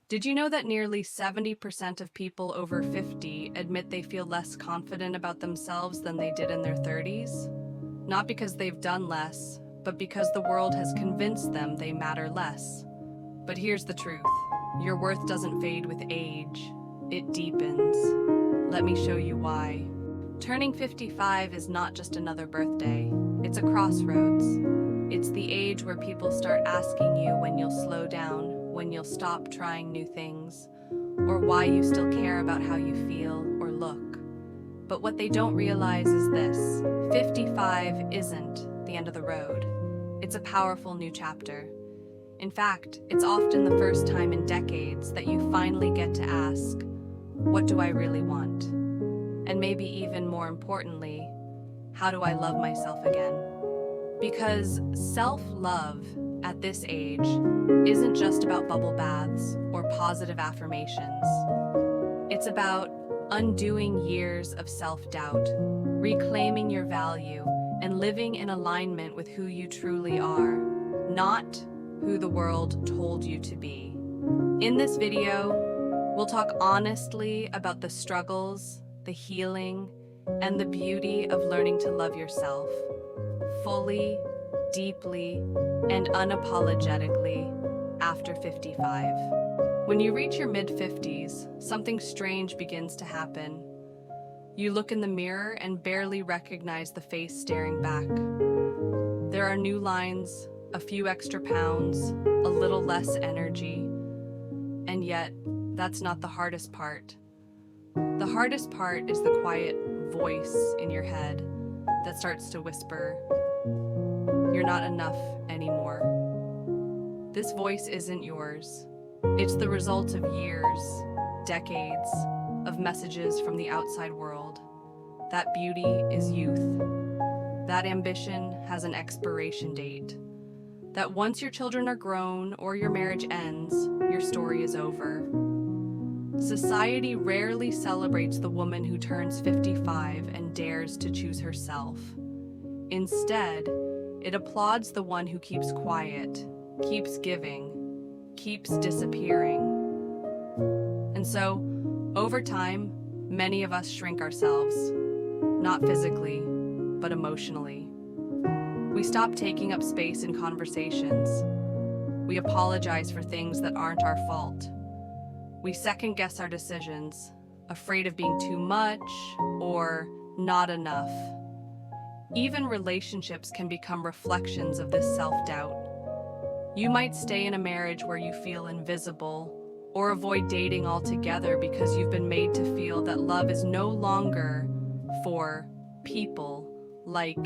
Did you know that nearly 70% of people over 50 admit they feel less confident about themselves than they did in their 30s? Not because they've done less, but because the world has convinced them they matter less. But here's the truth. Your worth doesn't fade with age. It deepens. Let me show you why. Turning 55 is not just another birthday. It's a crossroads. It's the age where people start asking you when you'll slow down, when you'll stop trying new things, or why you still care about how you feel or look. But what they don't realize is this: 55 isn't the end of the road. It's a powerful new chapter. In fact, it's often the first time in decades that you finally get to ask, what do I really want? And maybe even more importantly, how do I love myself again? Because self-love at this age isn't just about bubble baths or positive affirmations. It's about undoing years of self-doubt, reclaiming your value, and living in alignment with who you truly are, not who the world told you to be. In this video, we'll talk honestly about the struggles, the healing, and the beauty of learning to love yourself fully, deeply, and unapologetically after 55. When you reach your mid-50s, something strange begins to happen. You look in the mirror and barely recognize the face staring back. There are new lines, a few extra pounds, a little less energy, and yet that's not the hardest part. The hardest part is the quiet voice in your head that starts to whisper, "You're not enough anymore." This voice isn't yours. It's the result of years, decades of messages from the outside world. That beauty is youth. That ambition has an expiration date. That once your children are grown or your marriage ends, your story is over. Society rarely celebrates the woman who turns 55 and dares to choose herself. Instead, it applauds the one who keeps quiet, keeps giving, keeps disappearing. And so, over time, many of us shrink ourselves, not physically, but emotionally. We stop taking up space in conversations. We apologize for things that aren't our fault. We second-guess our decisions, afraid of being too much or not enough. Even relationships can become reflections of this self-doubt. You might stay in a marriage where you feel invisible, or avoid dating altogether because you've been made to feel that love is no longer for people like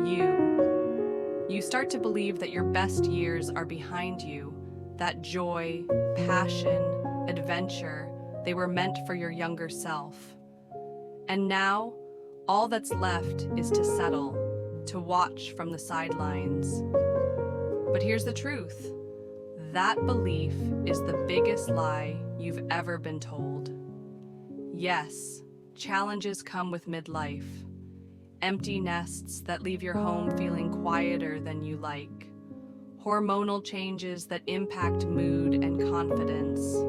you. You start to believe that your best years are behind you, that joy, passion, adventure, they were meant for your younger self. And now, all that's left is to settle, to watch from the sidelines. But here's the truth. That belief is the biggest lie you've ever been told. Yes, challenges come with midlife. Empty nests that leave your home feeling quieter than you like. Hormonal changes that impact mood and confidence.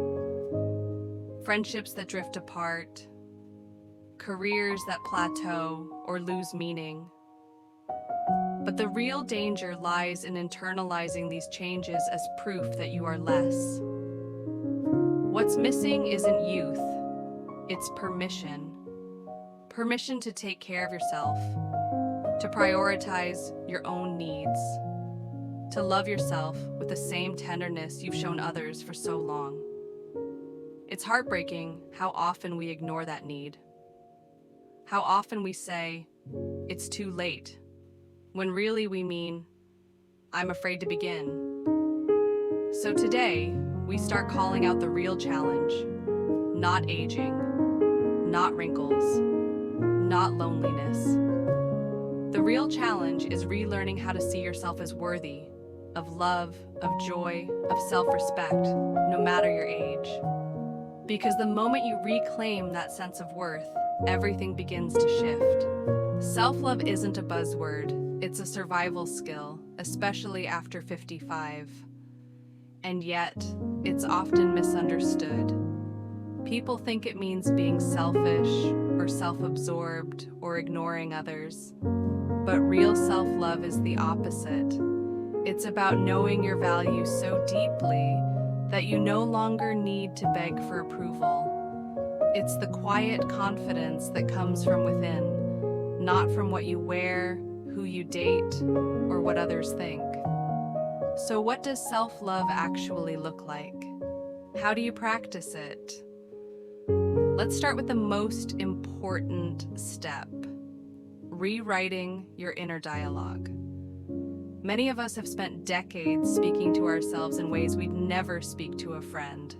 Friendships that drift apart. Careers that plateau or lose meaning. But the real danger lies in internalizing these changes as proof that you are less. What's missing isn't youth, it's permission. Permission to take care of yourself, to prioritize your own needs, to love yourself with the same tenderness you've shown others for so long. It's heartbreaking how often we ignore that need. How often we say, "It's too late," when really we mean, "I'm afraid to begin." So today, we start calling out the real challenge. Not aging, not wrinkles, not loneliness. The real challenge is relearning how to see yourself as worthy of love, of joy, of self-respect, no matter your age. Because the moment you reclaim that sense of worth, everything begins to shift. Self-love isn't a buzzword, it's a survival skill, especially after 55. And yet, it's often misunderstood. People think it means being selfish or self-absorbed or ignoring others. But real self-love is the opposite. It's about knowing your value so deeply that you no longer need to beg for approval. It's the quiet confidence that comes from within, not from what you wear, who you date, or what others think. So what does self-love actually look like? How do you practice it? Let's start with the most important step: rewriting your inner dialogue. Many of us have spent decades speaking to ourselves in ways we'd never speak to a friend.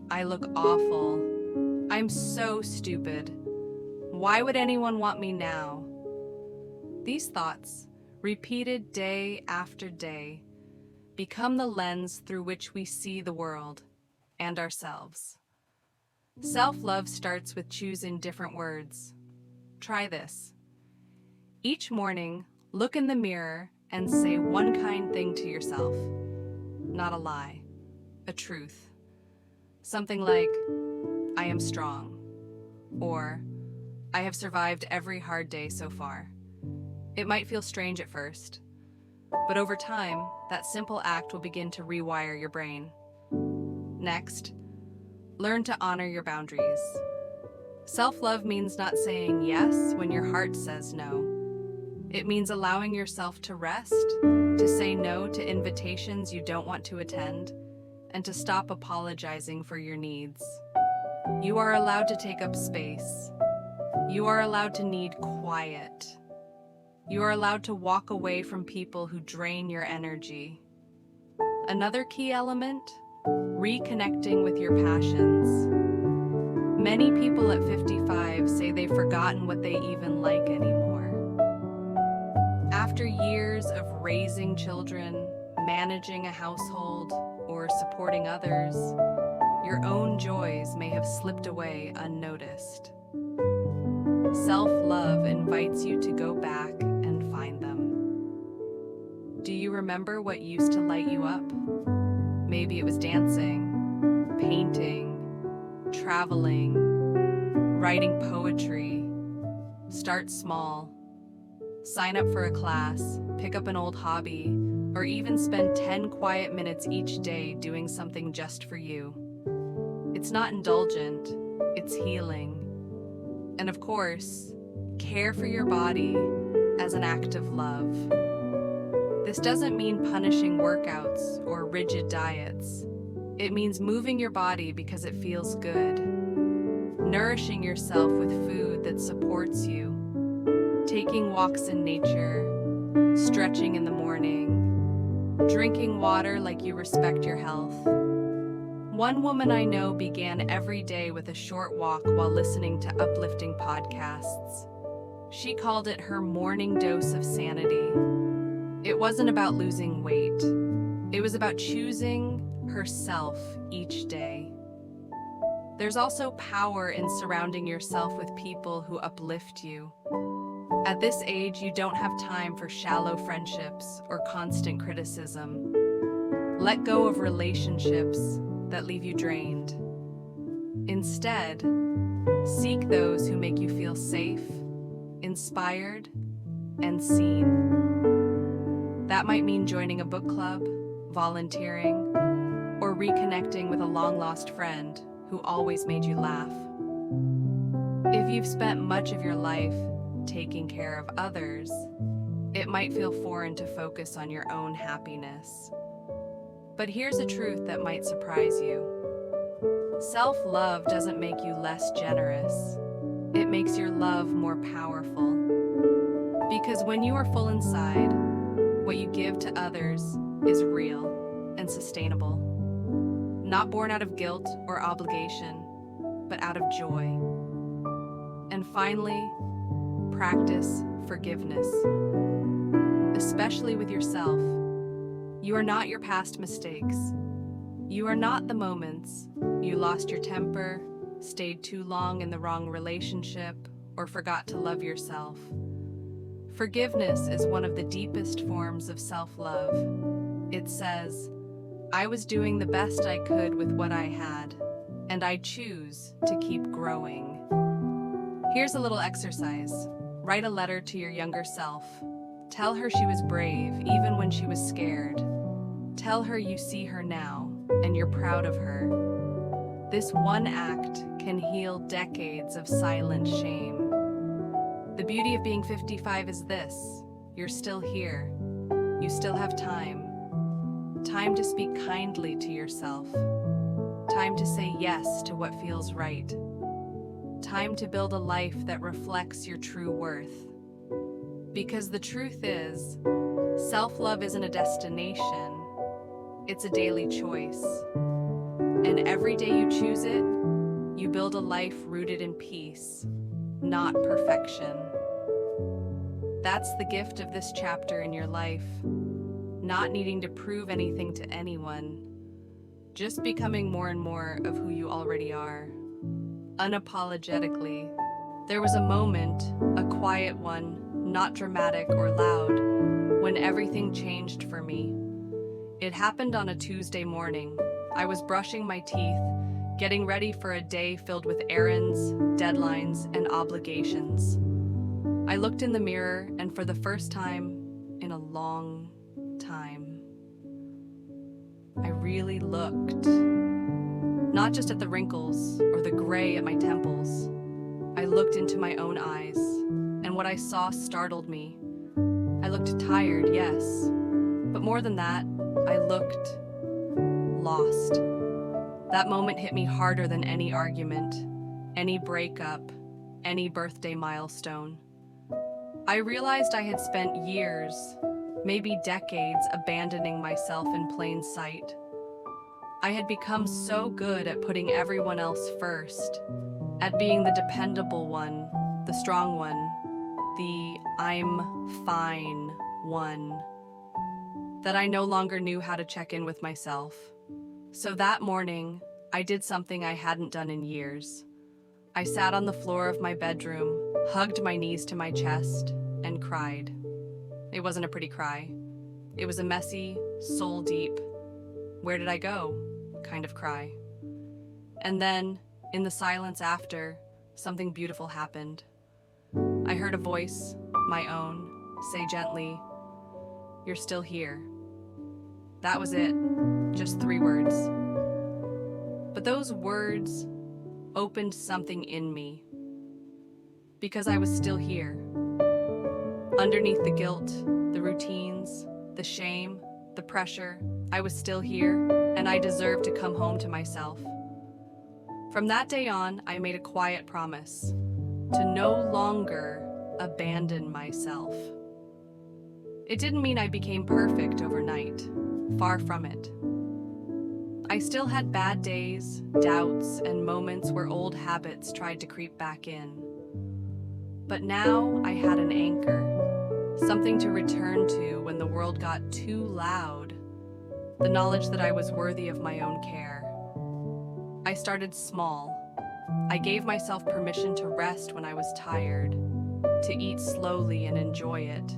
I look awful. I'm so stupid. Why would anyone want me now? These thoughts, repeated day after day, become the lens through which we see the world and ourselves. Self-love starts with choosing different words. Try this. Each morning, look in the mirror and say one kind thing to yourself. Not a lie, a truth. Something like, I am strong, or I have survived every hard day so far. It might feel strange at first, but over time, that simple act will begin to rewire your brain. Next, learn to honor your boundaries. Self-love means not saying yes when your heart says no. It means allowing yourself to rest, to say no to invitations you don't want to attend, and to stop apologizing for your needs. You are allowed to take up space. You are allowed to need quiet. You are allowed to walk away from people who drain your energy. Another key element: reconnecting with your passions. Many people at 55 say they've forgotten what they even like anymore. After years of raising children, managing a household, or supporting others, your own joys may have slipped away unnoticed. Self-love invites you to go back and find them. Do you remember what used to light you up? Maybe it was dancing, painting, traveling, writing poetry. Start small. Sign up for a class, pick up an old hobby, or even spend 10 quiet minutes each day doing something just for you. It's not indulgent, it's healing. And of course, care for your body as an act of love. This doesn't mean punishing workouts or rigid diets. It means moving your body because it feels good, nourishing yourself with food that supports you, taking walks in nature, stretching in the morning, drinking water like you respect your health. One woman I know began every day with a short walk while listening to uplifting podcasts. She called it her morning dose of sanity. It wasn't about losing weight. It was about choosing herself each day. There's also power in surrounding yourself with people who uplift you. At this age, you don't have time for shallow friendships or constant criticism. Let go of relationships that leave you drained. Instead, seek those who make you feel safe, inspired, and seen. That might mean joining a book club, volunteering, or reconnecting with a long-lost friend who always made you laugh. If you've spent much of your life taking care of others, it might feel foreign to focus on your own happiness. But here's a truth that might surprise you. Self-love doesn't make you less generous. It makes your love more powerful. Because when you are full inside, what you give to others is real and sustainable. Not born out of guilt or obligation, but out of joy. And finally, practice forgiveness, especially with yourself. You are not your past mistakes. You are not the moments you lost your temper, stayed too long in the wrong relationship, or forgot to love yourself. Forgiveness is one of the deepest forms of self-love. It says, I was doing the best I could with what I had, and I choose to keep growing. Here's a little exercise. Write a letter to your younger self. Tell her she was brave even when she was scared. Tell her you see her now and you're proud of her. This one act can heal decades of silent shame. The beauty of being 55 is this: you're still here. You still have time. Time to speak kindly to yourself. Time to say yes to what feels right. Time to build a life that reflects your true worth. Because the truth is, self-love isn't a destination, it's a daily choice. And every day you choose it, you build a life rooted in peace, not perfection. That's the gift of this chapter in your life. Not needing to prove anything to anyone, just becoming more and more of who you already are. Unapologetically. There was a moment, a quiet one, not dramatic or loud, when everything changed for me. It happened on a Tuesday morning. I was brushing my teeth, getting ready for a day filled with errands, deadlines, and obligations. I looked in the mirror, and for the first time in a long time, I really looked. Not just at the wrinkles or the gray at my temples. I looked into my own eyes, and what I saw startled me. I looked tired, yes, but more than that, I looked lost. That moment hit me harder than any argument, any breakup, any birthday milestone. I realized I had spent years, maybe decades, abandoning myself in plain sight. I had become so good at putting everyone else first, at being the dependable one, the strong one, the I'm fine one, that I no longer knew how to check in with myself. So that morning, I did something I hadn't done in years. I sat on the floor of my bedroom, hugged my knees to my chest, and cried. It wasn't a pretty cry. It was a messy, soul-deep, where did I go kind of cry. And then, in the silence after, something beautiful happened. I heard a voice, my own, say gently, "You're still here." That was it, just 3 words. But those words opened something in me, because I was still here. Underneath the guilt, the routines, the shame, the pressure, I was still here, and I deserved to come home to myself. From that day on, I made a quiet promise to no longer abandon myself. It didn't mean I became perfect overnight. Far from it. I still had bad days, doubts, and moments where old habits tried to creep back in. But now I had an anchor, something to return to when the world got too loud, the knowledge that I was worthy of my own care. I started small. I gave myself permission to rest when I was tired, to eat slowly and enjoy it,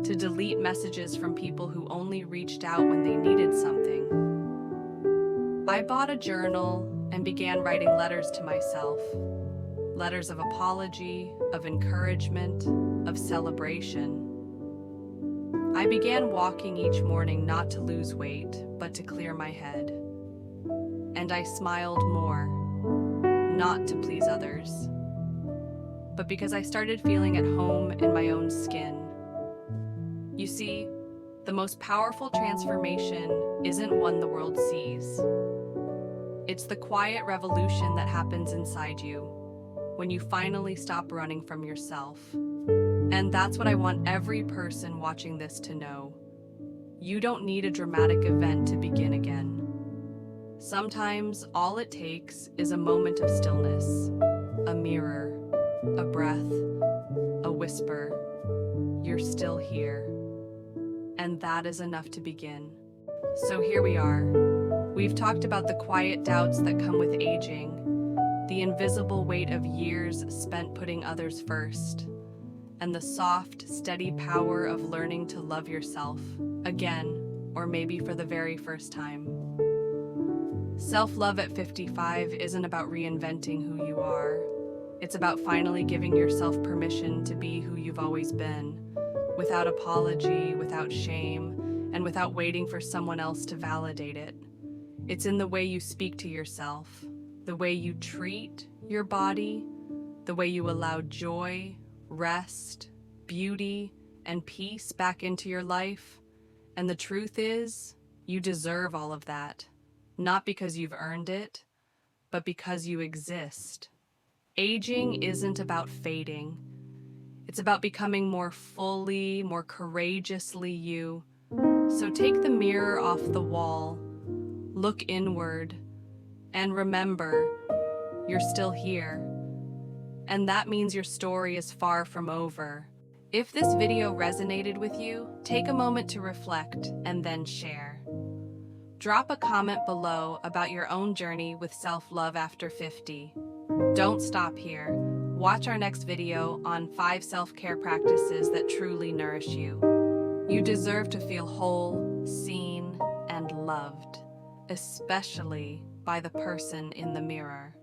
to delete messages from people who only reached out when they needed something. I bought a journal and began writing letters to myself. Letters of apology, of encouragement, of celebration. I began walking each morning not to lose weight, but to clear my head. And I smiled more, not to please others, but because I started feeling at home in my own skin. You see, the most powerful transformation isn't one the world sees. It's the quiet revolution that happens inside you when you finally stop running from yourself. And that's what I want every person watching this to know. You don't need a dramatic event to begin again. Sometimes all it takes is a moment of stillness, a mirror, a breath, a whisper. You're still here. And that is enough to begin. So here we are. We've talked about the quiet doubts that come with aging, the invisible weight of years spent putting others first, and the soft, steady power of learning to love yourself again, or maybe for the very first time. Self-love at 55 isn't about reinventing who you are. It's about finally giving yourself permission to be who you've always been, without apology, without shame, and without waiting for someone else to validate it. It's in the way you speak to yourself, the way you treat your body, the way you allow joy, rest, beauty, and peace back into your life. And the truth is, you deserve all of that. Not because you've earned it, but because you exist. Aging isn't about fading. It's about becoming more fully, more courageously you. So take the mirror off the wall, look inward, and remember, you're still here. And that means your story is far from over. If this video resonated with you, take a moment to reflect and then share. Drop a comment below about your own journey with self-love after 50. Don't stop here. Watch our next video on 5 self-care practices that truly nourish you. You deserve to feel whole, seen, and loved, especially by the person in the mirror.